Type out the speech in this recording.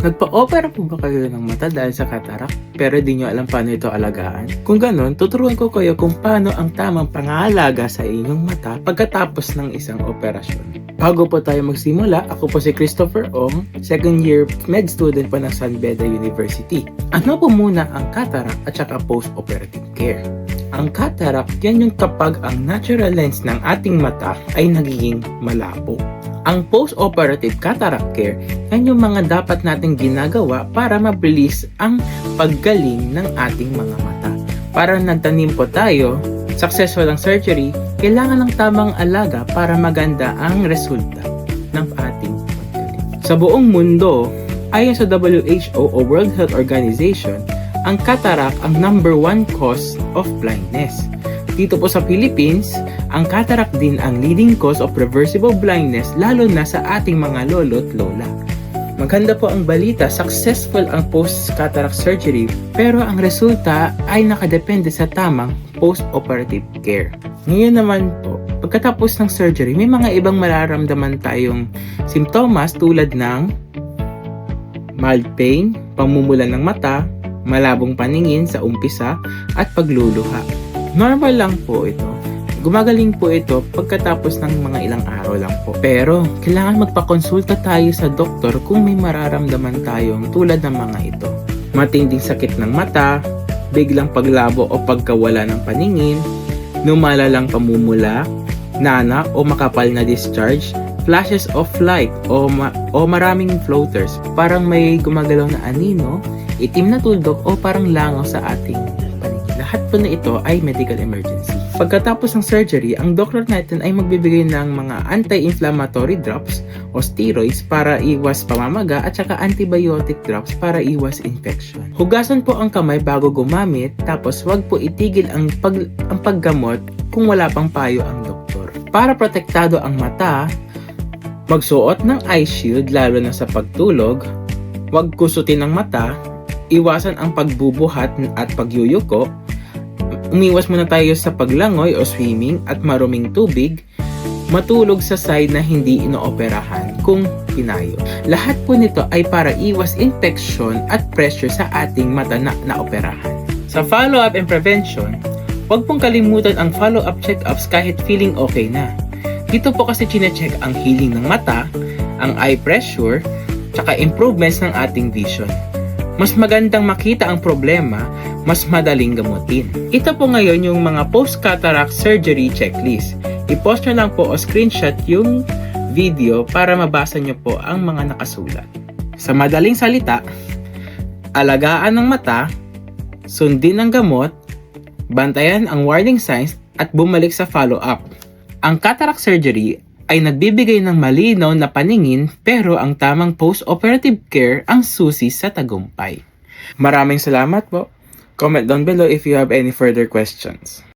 Nagpa-opera po ba kayo ng mata dahil sa cataract pero di nyo alam paano ito alagaan? Kung ganon, tuturuan ko kayo kung paano ang tamang pangangalaga sa inyong mata pagkatapos ng isang operasyon. Bago po tayo magsimula, ako po si Christopher Ong, second year med student po ng San Beda University. Ano po muna ang cataract at saka post-operative care? Ang cataract, yan yung kapag ang natural lens ng ating mata ay nagiging malabo. Ang post-operative cataract care, yan yung mga dapat nating ginagawa para mabilis ang paggaling ng ating mga mata. Para nagtanim po tayo, successful ang surgery, kailangan ng tamang alaga para maganda ang resulta ng ating paggaling. Sa buong mundo, ayon sa WHO o World Health Organization, ang cataract ang number 1 cause of blindness. Dito po sa Philippines, ang cataract din ang leading cause of reversible blindness lalo na sa ating mga lolo at lola. Maganda po ang balita, successful ang post-cataract surgery pero ang resulta ay nakadepende sa tamang post-operative care. Ngayon naman po, pagkatapos ng surgery, may mga ibang mararamdaman tayong simptomas tulad ng mild pain, pamumula ng mata, malabong paningin sa umpisa at pagluluha. Normal lang po ito. Gumagaling po ito pagkatapos ng mga ilang araw lang po. Pero, kailangan magpakonsulta tayo sa doktor kung may mararamdaman tayong tulad ng mga ito. Matinding sakit ng mata, biglang paglabo o pagkawala ng paningin, lumalalang pamumula, nana o makapal na discharge, flashes of light o maraming floaters, parang may gumagalaw na anino, itim na tuldok o parang langaw sa ating paningin. Lahat po na ito ay medical emergency. Pagkatapos ng surgery, ang doktor natin ay magbibigay ng mga anti-inflammatory drops o steroids para iwas pamamaga at saka antibiotic drops para iwas infection. Hugasan po ang kamay bago gumamit, tapos wag po itigil ang paggamot kung wala pang payo ang doktor. Para protektado ang mata, magsuot ng eye shield lalo na sa pagtulog, wag kusutin ang mata, iwasan ang pagbubuhat at pagyuyuko, umiwas muna tayo sa paglangoy o swimming at maruming tubig, matulog sa side na hindi inooperahan kung pinayo. Lahat po nito ay para iwas infection at pressure sa ating mata na naoperahan. Sa follow-up and prevention, huwag pong kalimutan ang follow-up check-ups kahit feeling okay na. Dito po kasi chinecheck ang healing ng mata, ang eye pressure, tsaka improvements ng ating vision. Mas magandang makita ang problema, mas madaling gamutin. Ito po ngayon yung mga post-cataract surgery checklist. I-post nyo lang po o screenshot yung video para mabasa nyo po ang mga nakasulat. Sa madaling salita, alagaan ng mata, sundin ang gamot, bantayan ang warning signs at bumalik sa follow-up. Ang cataract surgery ay nagbibigay ng malinaw na paningin pero ang tamang post-operative care ang susi sa tagumpay. Maraming salamat po. Comment down below if you have any further questions.